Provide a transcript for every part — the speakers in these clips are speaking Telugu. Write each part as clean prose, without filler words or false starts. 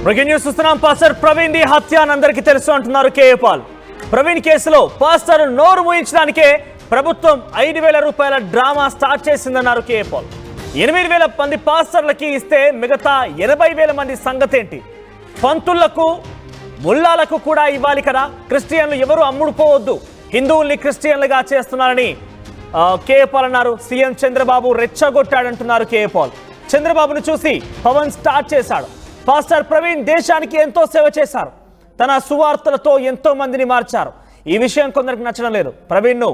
బ్రేకింగ్ న్యూస్ చూస్తున్నాం. పాస్టర్ ప్రవీణ్ ది హత్య అందరికీ తెలుసు అంటున్నారు కేఏ పాల్. ప్రవీణ్ కేసులో పాస్టర్ నోరు మూయించడానికే ప్రభుత్వం 5,000 రూపాయల డ్రామా స్టార్ట్ చేసిందన్నారు కేఏ పాల్. 8,000 మంది పాస్టర్లకి ఇస్తే మిగతా 80,000 మంది సంగతి ఏంటి? పంతులకు ముల్లాలకు కూడా ఇవ్వాలి కదా. క్రిస్టియన్లు ఎవరు అమ్ముడుపోవద్దు, హిందువుల్ని క్రిస్టియన్లుగా చేస్తున్నారని కేఏ పాల్ అన్నారు. సీఎం చంద్రబాబు రెచ్చగొట్టాడంటున్నారు కేఏ పాల్. చంద్రబాబును చూసి పవన్ స్టార్ట్ చేశాడు. పాస్టర్ ప్రవీణ్ దేశానికి ఎంతో సేవ చేశారు, తన సువార్తలతో ఎంతో మందిని మార్చారు. ఈ విషయం కొందరికి నచ్చడం లేదు. ప్రవీణ్ను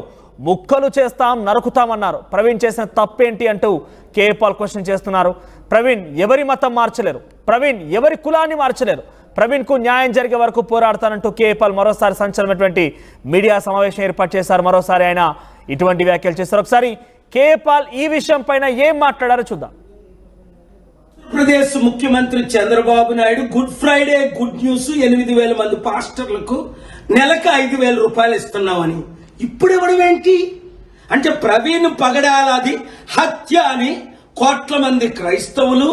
ముక్కలు చేస్తాం, నరుకుతామన్నారు. ప్రవీణ్ చేసిన తప్పేంటి అంటూ కేఏ పాల్ క్వశ్చన్ చేస్తున్నారు. ప్రవీణ్ ఎవరి మతం మార్చలేరు, ప్రవీణ్ ఎవరి కులాన్ని మార్చలేరు, ప్రవీణ్కు న్యాయం జరిగే వరకు పోరాడతానంటూ కేఏ పాల్ మరోసారి సంచలనమైనటువంటి మీడియా సమావేశం ఏర్పాటు చేశారు. మరోసారి ఆయన ఇటువంటి వ్యాఖ్యలు చేశారు. ఒకసారి కేఏ పాల్ ఈ విషయం పైన ఏం మాట్లాడారో చూద్దాం. ఆంధ్రప్రదేశ్ ముఖ్యమంత్రి Chandrababu Naidu good Friday good news 8,000 మంది పాస్టర్లకు నెలకు 5,000 రూపాయలు ఇస్తున్నామని ఇప్పుడు ఇవ్వడం ఏంటి అంటే ప్రవీణ్ పగడాలది హత్య అని కోట్ల మంది క్రైస్తవులు,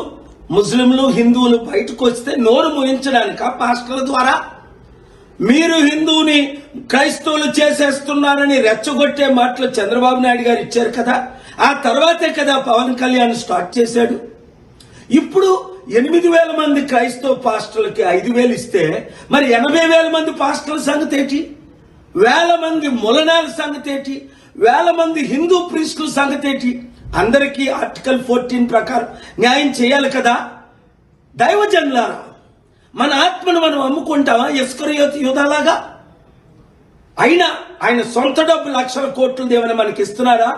ముస్లింలు, హిందువులు బయటకు వస్తే నోరు మూయించడానిక పాస్టర్ల ద్వారా? మీరు హిందువుని క్రైస్తవులు చేసేస్తున్నారని రెచ్చగొట్టే మాటలు చంద్రబాబు నాయుడు గారు ఇచ్చారు కదా, ఆ తర్వాతే కదా పవన్ కళ్యాణ్ స్టార్ట్ చేశాడు. ఇప్పుడు 8,000 మంది క్రైస్తవ పాస్టర్లకి 5,000 ఇస్తే మరి 80,000 మంది పాస్టర్ల సంగతి ఏంటి? 1,000 మంది ములనాల సంగతి ఏంటి? 1,000 మంది హిందూ ప్రీస్టుల సంగతి ఏంటి? అందరికీ ఆర్టికల్ 14 ప్రకారం న్యాయం చేయాలి కదా. దైవజనులారా, మన ఆత్మను మనం అమ్ముకుంటామా ఇస్కరియోతు యూదాలాగా? అయినా ఆయన సొంత డబ్బు లక్షల కోట్లు దేవుని మనకి ఇస్తున్నారా?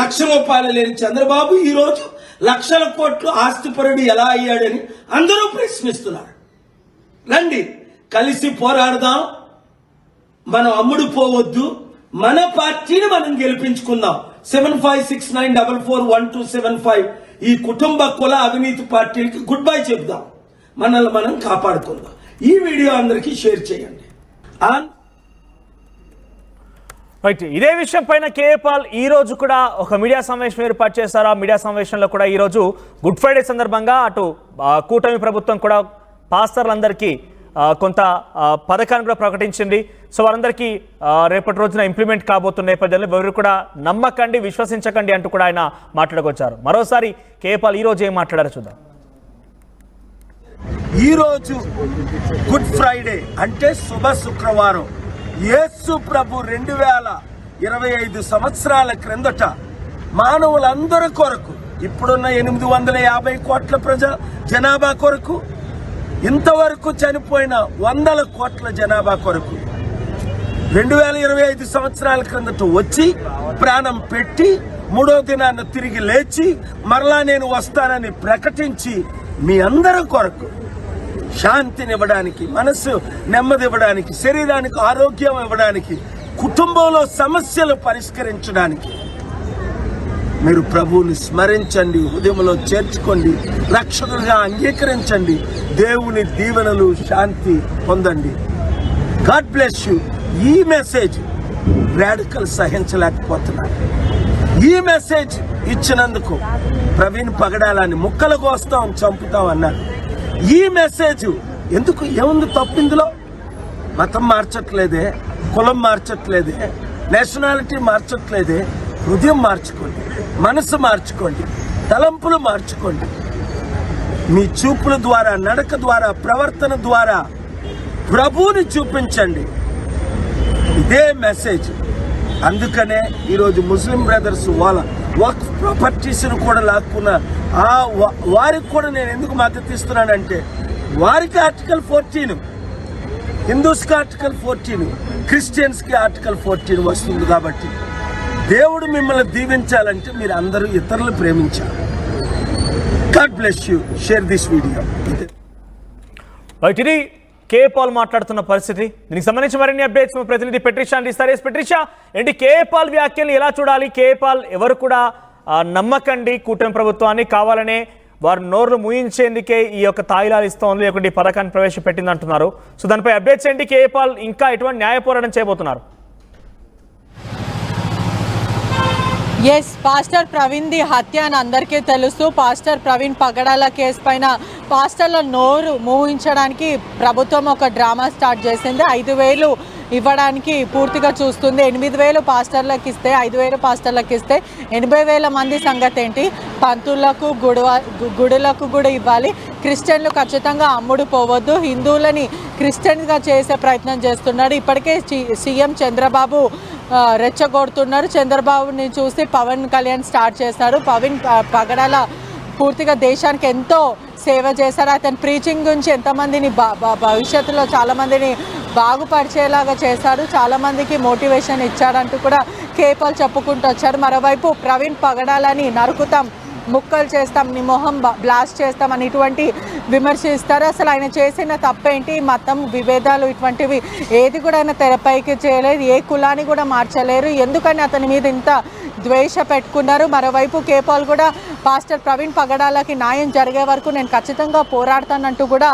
₹1,00,000 లేని చంద్రబాబు ఈ రోజు లక్షల కోట్లు ఆస్తిపరుడు ఎలా అయ్యాడని అందరూ ప్రశ్నిస్తున్నారు. రండి కలిసి పోరాడదాం, మనం అమ్ముడు పోవద్దు, మన పార్టీని మనం గెలిపించుకుందాం. 7569441275 ఈ కుటుంబ కుల అవినీతి పార్టీలకి గుడ్ బై చెప్దాం, మనల్ని మనం కాపాడుకుందాం. ఈ వీడియో అందరికీ షేర్ చేయండి. ఇదే విషయం పైన కేఏ పాల్ ఈ రోజు కూడా ఒక మీడియా సమావేశం ఏర్పాటు చేశారు. ఆ మీడియా సమావేశంలో కూడా ఈ రోజు గుడ్ ఫ్రైడే సందర్భంగా అటు కూటమి ప్రభుత్వం కూడా పాస్టర్లందరికీ కొంత పథకాన్ని కూడా ప్రకటించింది. సో వారందరికీ రేపటి రోజున ఇంప్లిమెంట్ కాబోతున్న నేపథ్యంలో ఎవరు కూడా నమ్మకండి, విశ్వసించకండి అంటూ కూడా ఆయన మాట్లాడుకొచ్చారు. మరోసారి కేఏ పాల్ ఈ రోజు ఏం మాట్లాడారో చూద్దాం. ఈ రోజు గుడ్ ఫ్రైడే అంటే శుభ శుక్రవారం. యేసు ప్రభు 2025 సంవత్సరాల క్రిందట మానవులందరి కొరకు, ఇప్పుడున్న 850 కోట్ల జనాభా కొరకు, ఇంతవరకు చనిపోయిన 100 కోట్ల జనాభా కొరకు 2025 సంవత్సరాల క్రిందట వచ్చి ప్రాణం పెట్టి 3వ దినాన్న తిరిగి లేచి మరలా నేను వస్తానని ప్రకటించి మీ అందరి కొరకు శాంతినివ్వడానికి, మనసు నెమ్మది ఇవ్వడానికి, శరీరానికి ఆరోగ్యం ఇవ్వడానికి, కుటుంబంలో సమస్యలు పరిష్కరించడానికి మీరు ప్రభువుని స్మరించండి, హృదయంలో చేర్చుకోండి, రక్షకులుగా అంగీకరించండి, దేవుని దీవెనలు శాంతి పొందండి. God bless you. ఈ మెసేజ్ రాడికల్ సహించలేకపోతున్నారు. ఈ మెసేజ్ ఇచ్చినందుకు ప్రవీణ్ పగడాలని ముక్కలు కోస్తాం, చంపుతాం అన్నారు. ఈ మెసేజ్ ఎందుకు? ఏముంది తప్పు ఇందులో? మతం మార్చట్లేదే, కులం మార్చట్లేదే, నేషనాలిటీ మార్చట్లేదే. హృదయం మార్చుకోండి, మనసు మార్చుకోండి, తలంపులు మార్చుకోండి. మీ చూపుల ద్వారా, నడక ద్వారా, ప్రవర్తన ద్వారా ప్రభువుని చూపించండి. ఇదే మెసేజ్. అందుకనే ఈరోజు ముస్లిం బ్రదర్స్ వాళ్ళ వక్ఫ్ ప్రాపర్టీస్ను కూడా లాక్కున్న వారికి కూడా నేను ఎందుకు మద్దతు ఇస్తున్నానంటే, వారికి ఆర్టికల్ 14, హిందూస్కి ఆర్టికల్ 14, క్రిస్టియన్స్కి ఆర్టికల్ 14 వస్తుంది. కాబట్టి దేవుడు మిమ్మల్ని దీవించాలంటే మీరు అందరూ ఇతరులు ప్రేమించాలి. God bless you. Share this video. ఇది కేఏ పాల్ మాట్లాడుతున్న పరిస్థితి. దీనికి సంబంధించి మరిన్ని అప్డేట్స్ మా ప్రతినిధి పెట్రిషా అందిస్తారు. పెట్రిషా, ఏంటి కేఏ పాల్ వ్యాఖ్యలు ఎలా చూడాలి? కేఏ పాల్ ఎవరు కూడా నమ్మకండి కూటమి ప్రభుత్వాన్ని, కావాలనే వారు నోర్లు మూయించేందుకే ఈ యొక్క తాయిలాలు ఇస్తోంది, లేకుంటే ఈ పథకాన్ని ప్రవేశపెట్టింది అంటున్నారు. సో దానిపై అప్డేట్స్ ఏంటి? కేఏ పాల్ ఇంకా ఎటువంటి న్యాయ పోరాటం చేయబోతున్నారు? ఎస్, పాస్టర్ ప్రవీణ్ది హత్య అని అందరికీ తెలుసు. పాస్టర్ ప్రవీణ్ పగడాల కేసు పైన పాస్టర్ల నోరు మూయించడానికి ప్రభుత్వం ఒక డ్రామా స్టార్ట్ చేసింది. 5,000 ఇవ్వడానికి పూర్తిగా చూస్తుంది. 8,000 పాస్టర్లకు ఇస్తే, 5,000 పాస్టర్లకు ఇస్తే 80,000 మంది సంగతి ఏంటి? పంతులకు గుడులకు కూడా ఇవ్వాలి. క్రిస్టియన్లు ఖచ్చితంగా అమ్ముడు పోవద్దు. హిందువులని క్రిస్టియన్గా చేసే ప్రయత్నం చేస్తున్నాడు. ఇప్పటికే సీఎం చంద్రబాబు రెచ్చగొడుతున్నారు. చంద్రబాబుని చూసి పవన్ కళ్యాణ్ స్టార్ట్ చేశారు. పగడాల పూర్తిగా దేశానికి ఎంతో సేవ చేశారు. అతని ప్రీచింగ్ గురించి ఎంతమందిని భవిష్యత్తులో చాలామందిని బాగుపరిచేలాగా చేశారు. చాలామందికి మోటివేషన్ ఇచ్చాడంటూ కూడా కేపాల్ చెప్పుకుంటూ వచ్చారు. మరోవైపు ప్రవీణ్ పగడాలని నరుకుతాం, ముక్కలు చేస్తాం, నీ మొహం బ్లాస్ట్ చేస్తామని ఇటువంటి విమర్శిస్తారు. అసలు ఆయన చేసిన తప్పేంటి? మతం విభేదాలు ఇటువంటివి ఏది కూడా ఆయన తెరపైకి చేయలేదు. ఏ కులాన్ని కూడా మార్చలేరు. ఎందుకని అతని మీద ఇంత ద్వేష పెట్టుకున్నారు? మరోవైపు కేపాల్ కూడా పాస్టర్ ప్రవీణ్ పగడాలకి న్యాయం జరిగే వరకు నేను ఖచ్చితంగా పోరాడతానంటూ కూడా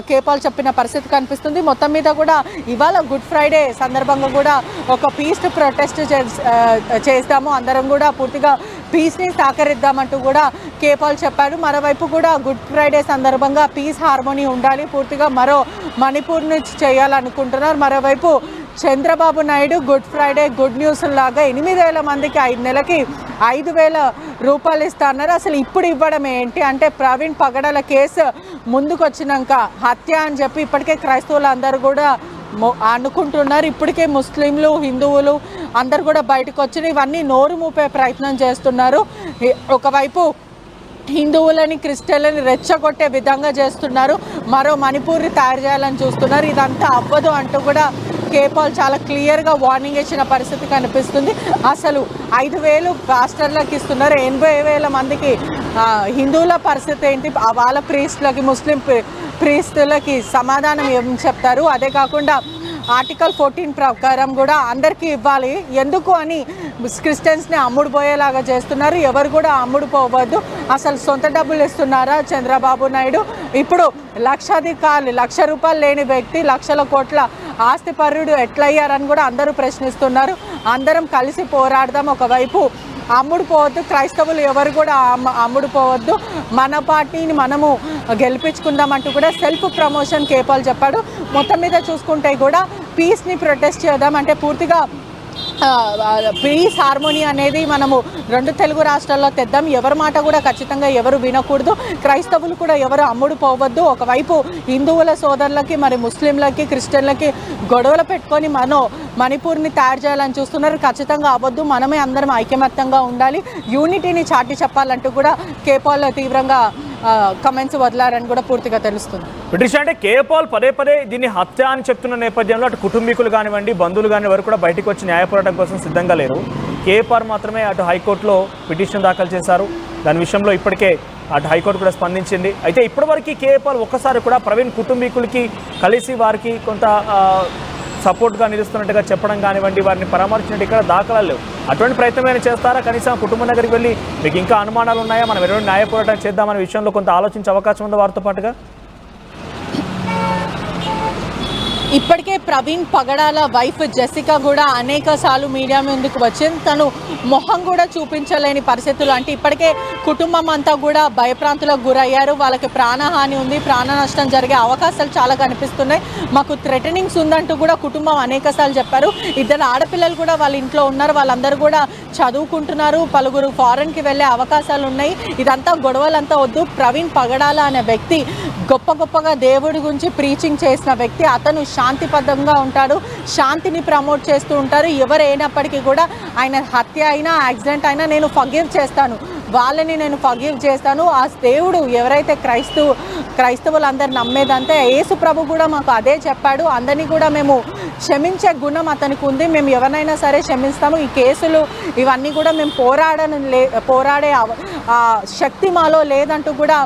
కేపాల్ చెప్పిన పరిస్థితి కనిపిస్తుంది. మొత్తం మీద కూడా ఇవాళ గుడ్ ఫ్రైడే సందర్భంగా కూడా ఒక పీస్ ప్రొటెస్ట్ చేస్తాము, అందరం కూడా పూర్తిగా పీస్ని సహకరిద్దామంటూ కూడా కేపాల్ చెప్పాడు. మరోవైపు కూడా గుడ్ ఫ్రైడే సందర్భంగా పీస్ హార్మోనీ ఉండాలి, పూర్తిగా మరో మణిపూర్ని చేయాలనుకుంటున్నారు. మరోవైపు Chandrababu Naidu good Friday good news లాగా 8,000 మందికి 5 నెలలకి 5,000 రూపాయలు ఇస్తా అన్నారు. అసలు ఇప్పుడు ఇవ్వడం ఏంటి అంటే, ప్రవీణ్ పగడాల కేసు ముందుకు వచ్చినాక హత్య అని చెప్పి ఇప్పటికే క్రైస్తవులు అందరూ కూడా అనుకుంటున్నారు. ఇప్పటికే ముస్లింలు, హిందువులు అందరు కూడా బయటకు వచ్చి ఇవన్నీ నోరు మూపే ప్రయత్నం చేస్తున్నారు. ఒకవైపు హిందువులని క్రిస్టియన్లని రెచ్చగొట్టే విధంగా చేస్తున్నారు, మరో మణిపూర్ని తయారు చేయాలని చూస్తున్నారు. ఇదంతా అవ్వదు అంటూ కూడా కేపాల్ చాలా క్లియర్గా వార్నింగ్ ఇచ్చిన పరిస్థితి కనిపిస్తుంది. అసలు 5,000 పాస్టర్లకు ఇస్తున్నారు, 80,000 మందికి హిందువుల పరిస్థితి ఏంటి? వాళ్ళ ప్రీస్టులకి, ముస్లిం ప్రీస్టులకి సమాధానం ఏం చెప్తారు? అదే కాకుండా ఆర్టికల్ 14 ప్రకారం కూడా అందరికీ ఇవ్వాలి. ఎందుకు అని క్రిస్టియన్స్ని అమ్ముడు పోయేలాగా చేస్తున్నారు. ఎవరు కూడా అమ్ముడు పోవద్దు. అసలు సొంత డబ్బులు ఇస్తున్నారా చంద్రబాబు నాయుడు? ఇప్పుడు లక్షాధికారులు, ₹1,00,000 లేని వ్యక్తి లక్షల కోట్ల ఆస్తిపరుడు ఎట్లయ్యారని కూడా అందరూ ప్రశ్నిస్తున్నారు. అందరం కలిసి పోరాడదాం. ఒకవైపు అమ్ముడు పోవద్దు, క్రైస్తవులు ఎవరు కూడా అమ్ముడు పోవద్దు, మన పార్టీని మనము గెలిపించుకుందామంటూ కూడా సెల్ఫ్ ప్రమోషన్ కేపాల్ చెప్పాడు. మొత్తం మీద చూసుకుంటే కూడా పీస్ని ప్రొటెస్ట్ చేద్దాం అంటే పూర్తిగా పీస్ హార్మోనీ అనేది మనము 2 తెలుగు రాష్ట్రాల్లో తెద్దాం. ఎవరి మాట కూడా ఖచ్చితంగా ఎవరు వినకూడదు. క్రైస్తవులు కూడా ఎవరు అమ్ముడు పోవద్దు. ఒకవైపు హిందువుల సోదరులకి, మరి ముస్లింలకి, క్రిస్టియన్లకి గొడవలు పెట్టుకొని మణిపూర్ని తయారు చేయాలని చూస్తున్నారు. ఖచ్చితంగా అవ్వద్దు. మనమే అందరం ఐకమత్యంగా ఉండాలి, యూనిటీని చాటి చెప్పాలంటూ కూడా కేపాల్ తీవ్రంగా కమెంట్స్ వదిలారని కూడా పూర్తిగా తెలుస్తుంది. బ్రిటిష్ అంటే కేపాల్ పదే దీన్ని హత్య అని చెప్తున్న నేపథ్యంలో అటు కుటుంబీకులు కానివ్వండి, బంధువులు కాని ఎవరు కూడా బయటకు వచ్చి న్యాయ పోరాటం కోసం సిద్ధంగా లేరు. కేపాల్ మాత్రమే అటు హైకోర్టులో పిటిషన్ దాఖలు చేశారు. దాని విషయంలో ఇప్పటికే అటు హైకోర్టు కూడా స్పందించింది. అయితే ఇప్పటివరకు కేపాల్ ఒక్కసారి కూడా ప్రవీణ్ కుటుంబీకులకి కలిసి వారికి కొంత సపోర్ట్గా నిలుస్తున్నట్టుగా చెప్పడం కానివ్వండి, వారిని పరామర్శించినట్టు ఇక్కడ దాఖలాలు లేవు. అటువంటి ప్రయత్నం చేస్తారా? కనీసం కుటుంబం దగ్గరికి వెళ్ళి మీకు ఇంకా అనుమానాలు ఉన్నాయా, మనం ఎటువంటి న్యాయ పోరాటం చేద్దామనే విషయంలో కొంత ఆలోచించే అవకాశం ఉందా వారితో పాటుగా? ఇప్పటికే ప్రవీణ్ పగడాల వైఫ్ జెసికా కూడా అనేక సార్లు మీడియా ముందుకు వచ్చింది. తను మొహం కూడా చూపించలేని పరిస్థితులు, అంటే ఇప్పటికే కుటుంబం అంతా కూడా భయప్రాంతులకు గురయ్యారు. వాళ్ళకి ప్రాణహాని ఉంది, ప్రాణ నష్టం జరిగే అవకాశాలు చాలా కనిపిస్తున్నాయి. మాకు థ్రెటనింగ్స్ ఉందంటూ కూడా కుటుంబం అనేక సార్లు చెప్పారు. 2 ఆడపిల్లలు కూడా వాళ్ళ ఇంట్లో ఉన్నారు, వాళ్ళందరూ కూడా చదువుకుంటున్నారు, పలువురు ఫారెన్కి వెళ్ళే అవకాశాలు ఉన్నాయి. ఇదంతా గొడవలంతా వద్దు. ప్రవీణ్ పగడాల అనే వ్యక్తి గొప్పగా దేవుడి గురించి ప్రీచింగ్ చేసిన వ్యక్తి. అతను శాంతిబద్ధంగా ఉంటాడు, శాంతిని ప్రమోట్ చేస్తూ ఉంటారు. ఎవరైనప్పటికీ కూడా ఆయన హత్య అయినా, యాక్సిడెంట్ అయినా నేను ఫర్గివ్ చేస్తాను, వాళ్ళని నేను ఫర్గివ్ చేస్తాను. ఆ దేవుడు ఎవరైతే క్రైస్తవులందరూ నమ్మేదంటే యేసు ప్రభు కూడా మాకు అదే చెప్పాడు. అందరినీ కూడా మేము క్షమించే గుణం అతనికి ఉంది. మేము ఎవరినైనా సరే క్షమిస్తాము. ఈ కేసులు ఇవన్నీ కూడా మేము పోరాడే శక్తి మాలో లేదంటూ కూడా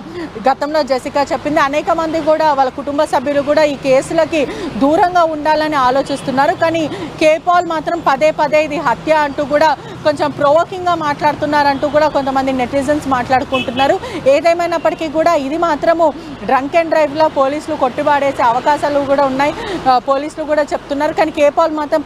గతంలో జెసికా చెప్పింది. అనేక మంది కూడా వాళ్ళ కుటుంబ సభ్యులు కూడా ఈ కేసులకి దూరంగా ఉండాలని ఆలోచిస్తున్నారు. కానీ కేపాల్ మాత్రం పదే ఇది హత్య అంటూ కూడా కొంచెం ప్రొవోకింగ్గా మాట్లాడుతున్నారంటూ కూడా కొంతమంది నెటిజన్స్ మాట్లాడుకుంటున్నారు. ఏదేమైనప్పటికీ కూడా ఇది మాత్రము డ్రంక్ అండ్ డ్రైవ్లో పోలీసులు కొట్టిపాడేసే అవకాశాలు కూడా ఉన్నాయి, పోలీసులు కూడా చెప్తున్నారు. కానీ కేపాల్ మాత్రం